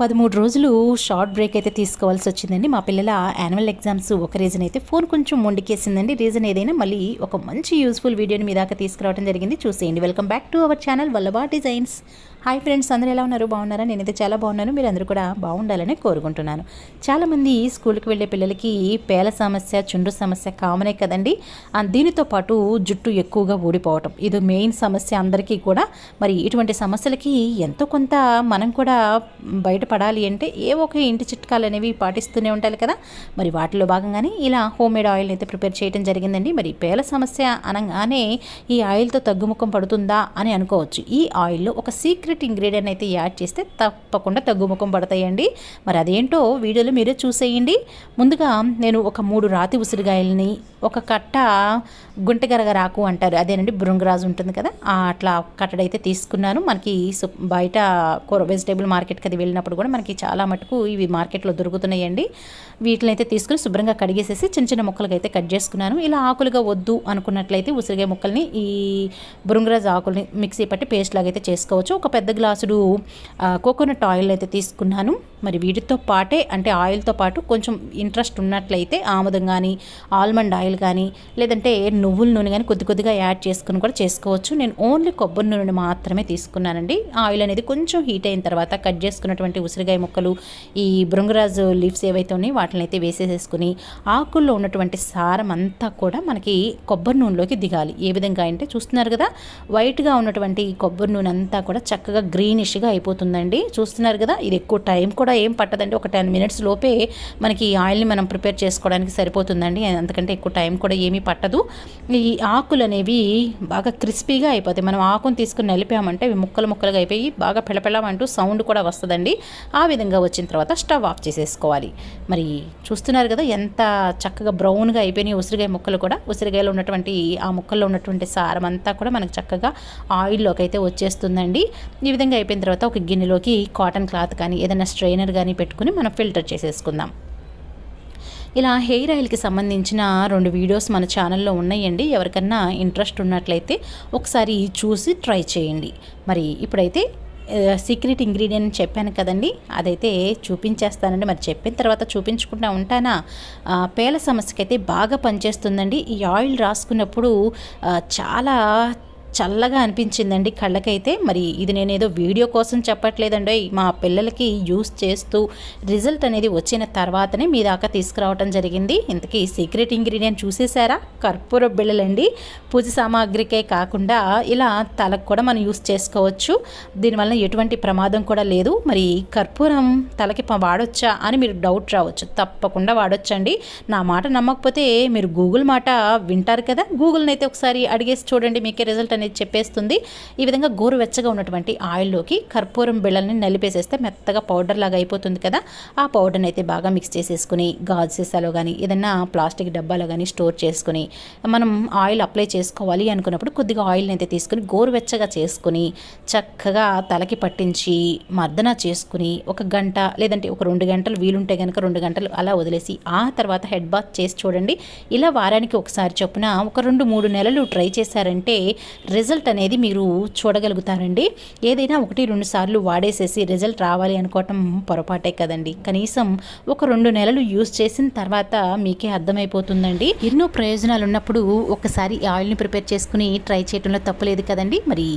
13 రోజులు short break అయితే తీసుకోవాల్సి వచ్చిందండి. మా పిల్లల యాన్యువల్ ఎగ్జామ్స్ ఒక రీజన్ అయితే ఫోన్ కొంచెం మొండికేసిందండి. రీజన్ ఏదైనా మళ్ళీ ఒక మంచి యూస్ఫుల్ వీడియోని మీ దాకా తీసుకురావడం జరిగింది. చూసేయండి. Welcome back to our channel Vallabha Designs. Hi friends, అందరూ ఎలా ఉన్నారు? బాగున్నారా? నేనైతే చాలా బాగున్నాను. మీరు అందరూ కూడా బాగుండాలని కోరుకుంటున్నాను. చాలామంది స్కూల్కి వెళ్ళే పిల్లలకి పేల సమస్య, చుండ్రు సమస్య కామనే కదండి. దీనితో పాటు జుట్టు ఎక్కువగా ఊడిపోవటం ఇది మెయిన్ సమస్య అందరికీ కూడా. మరి ఇటువంటి సమస్యలకి ఎంతో కొంత మనం కూడా బయటపడాలి అంటే ఏ ఒక ఇంటి చిట్కాలు అనేవి పాటిస్తూనే ఉండాలి కదా. మరి వాటిలో భాగంగానే ఇలా హోమ్ మేడ్ ఆయిల్ని అయితే ప్రిపేర్ చేయడం జరిగిందండి. మరి పేల సమస్య అనగానే ఈ ఆయిల్తో తగ్గుముఖం పడుతుందా అని అనుకోవచ్చు. ఈ ఆయిల్లో ఒక సీక్రెట్ ఇంగ్రీడియంట్ అయితే యాడ్ చేస్తే తప్పకుండా తగ్గుముఖం పడతాయండి. మరి అదేంటో వీడియోలో మీరే చూసేయండి. ముందుగా నేను ఒక 3 రాతి ఉసిరికాయలని, ఒక కట్ట గుంటగరగరాకు అంటారు అదేనండి, భృంగరాజు ఉంటుంది కదా, అట్లా కట్టడైతే తీసుకున్నాను. మనకి బయట వెజిటేబుల్ మార్కెట్కి అది వెళ్ళినప్పుడు కూడా మనకి చాలా మటుకు ఇవి మార్కెట్లో దొరుకుతున్నాయండి. వీటిని అయితే తీసుకుని శుభ్రంగా కడిగేసేసి చిన్న చిన్న ముక్కలుగా అయితే కట్ చేసుకున్నాను. ఇలా ఆకులుగా వద్దు అనుకున్నట్లయితే ఉసిరికాయ ముక్కల్ని ఈ భృంగరాజు ఆకుల్ని మిక్సీ పట్టి పేస్ట్ లాగా అయితే చేసుకోవచ్చు. ఒక పెద్ద గ్లాసుడు కోకోనట్ ఆయిల్ అయితే తీసుకున్నాను. మరి వీటితో పాటే అంటే ఆయిల్తో పాటు కొంచెం ఇంట్రెస్ట్ ఉన్నట్లయితే ఆముదం కానీ, ఆల్మండ్ ఆయిల్ కానీ, లేదంటే నువ్వుల నూనె కానీ కొద్ది కొద్దిగా యాడ్ చేసుకుని కూడా చేసుకోవచ్చు. నేను ఓన్లీ కొబ్బరి నూనె మాత్రమే తీసుకున్నానండి. ఆయిల్ అనేది కొంచెం హీట్ అయిన తర్వాత కట్ చేసుకున్నటువంటి ఉసిరికాయ ముక్కలు, ఈ భృంగరాజు లీవ్స్ ఏవైతే ఉన్నాయో వాటిని అయితే వేసేసుకుని ఆకుల్లో ఉన్నటువంటి సారం అంతా కూడా మనకి కొబ్బరి నూనెలోకి దిగాలి. ఏ విధంగా అంటే చూస్తున్నారు కదా, వైట్గా ఉన్నటువంటి కొబ్బరి నూనె అంతా కూడా చక్కగా గ్రీనిష్గా అయిపోతుందండి. చూస్తున్నారు కదా, ఇది ఎక్కువ టైం కూడా ఏం పట్టదండి. ఒక 10 minutes లోపే మనకి ఆయిల్ని మనం ప్రిపేర్ చేసుకోవడానికి సరిపోతుందండి. అంతకంటే ఎక్కువ టైం కూడా ఏమీ పట్టదు. ఈ ఆకులు అనేవి బాగా క్రిస్పీగా అయిపోతాయి. మనం ఆకును తీసుకుని నలిపామంటే ఇవి ముక్కలు ముక్కలుగా అయిపోయి బాగా పెళపెళమంటూ సౌండ్ కూడా వస్తుందండి. ఆ విధంగా వచ్చిన తర్వాత స్టవ్ ఆఫ్ చేసేసుకోవాలి. మరి చూస్తున్నారు కదా ఎంత చక్కగా బ్రౌన్గా అయిపోయినాయి ఉసిరికాయ ముక్కలు కూడా. ఉసిరికాయలో ఉన్నటువంటి ఆ ముక్కల్లో ఉన్నటువంటి సారం అంతా కూడా మనకు చక్కగా ఆయిల్లోకి అయితే వచ్చేస్తుందండి. ఈ విధంగా అయిపోయిన తర్వాత ఒక గిన్నెలోకి కాటన్ క్లాత్ కానీ ఏదైనా స్ట్రైనర్ కానీ పెట్టుకుని మనం ఫిల్టర్ చేసేసుకుందాం. ఇలా హెయిర్ ఆయిల్కి సంబంధించిన 2 వీడియోస్ మన ఛానల్లో ఉన్నాయండి. ఎవరికన్నా ఇంట్రెస్ట్ ఉన్నట్లయితే ఒకసారి చూసి ట్రై చేయండి. మరి ఇప్పుడైతే సీక్రెట్ ఇంగ్రీడియంట్ చెప్పాను కదండి, అదైతే చూపించేస్తానండి. మరి చెప్పిన తర్వాత చూపించుకుంటూ ఉంటానా. పేల సమస్యకి అయితే బాగా పనిచేస్తుందండి. ఈ ఆయిల్ రాసుకున్నప్పుడు చాలా చల్లగా అనిపించిందండి కళ్ళకైతే. మరి ఇది నేనేదో వీడియో కోసం చెప్పట్లేదండి, మా పిల్లలకి యూస్ చేస్తూ రిజల్ట్ అనేది వచ్చిన తర్వాతనే మీ దాకా తీసుకురావటం జరిగింది. ఇంతకీ సీక్రెట్ ఇంగ్రీడియంట్ చూసేసారా? కర్పూర బిళ్ళలండి. పూజ సామాగ్రికే కాకుండా ఇలా తలకు కూడా మనం యూస్ చేసుకోవచ్చు. దీనివల్ల ఎటువంటి ప్రమాదం కూడా లేదు. మరి కర్పూరం తలకి వాడొచ్చా అని మీరు డౌట్ రావచ్చు. తప్పకుండా వాడొచ్చండి. నా మాట నమ్మకపోతే మీరు గూగుల్ మాట వింటారు కదా, గూగుల్ని అయితే ఒకసారి అడిగేసి చూడండి, మీకే రిజల్ట్ అనేది చెప్పేస్తుంది. ఈ విధంగా గోరువెచ్చగా ఉన్నటువంటి ఆయిల్లోకి కర్పూరం బిళ్ళల్ని నలిపేసేస్తే మెత్తగా పౌడర్ లాగా అయిపోతుంది కదా. ఆ పౌడర్ని అయితే బాగా మిక్స్ చేసేసుకుని గాజు సీసాలో కానీ ఏదైనా ప్లాస్టిక్ డబ్బాలో కానీ స్టోర్ చేసుకుని మనం ఆయిల్ అప్లై చేసుకోవాలి అనుకున్నప్పుడు కొద్దిగా ఆయిల్ని అయితే తీసుకుని గోరువెచ్చగా చేసుకుని చక్కగా తలకి పట్టించి మర్దన చేసుకుని 1 గంట లేదంటే ఒక 2 గంటలు వీలుంటే కనుక 2 గంటలు అలా వదిలేసి ఆ తర్వాత హెడ్ బాత్ చేసి చూడండి. ఇలా వారానికి ఒకసారి చొప్పున ఒక 2-3 నెలలు ట్రై చేశారంటే రిజల్ట్ అనేది మీరు చూడగలుగుతారండి. ఏదైనా 1-2 సార్లు వాడేసేసి రిజల్ట్ రావాలి అనుకోవటం పొరపాటే కదండి. కనీసం ఒక 2 నెలలు యూజ్ చేసిన తర్వాత మీకే అర్థమైపోతుందండి. ఎన్నో ప్రయోజనాలు ఉన్నప్పుడు ఒకసారి ఆయిల్ని ప్రిపేర్ చేసుకుని ట్రై చేయడంలో తప్పులేదు కదండి. మరి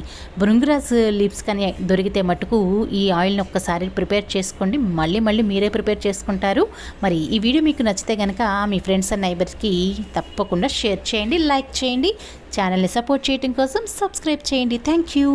భృంగరాజ్ లీవ్స్ కానీ దొరికితే మటుకు ఈ ఆయిల్ని ఒక్కసారి ప్రిపేర్ చేసుకోండి. మళ్ళీ మళ్ళీ మీరే ప్రిపేర్ చేసుకుంటారు. మరి ఈ వీడియో మీకు నచ్చితే కనుక మీ ఫ్రెండ్స్ అండ్ నైబర్స్కి తప్పకుండా షేర్ చేయండి, లైక్ చేయండి. ఛానల్ని సపోర్ట్ చేయడం కోసం సబ్స్క్రైబ్ చేయండి. Thank you.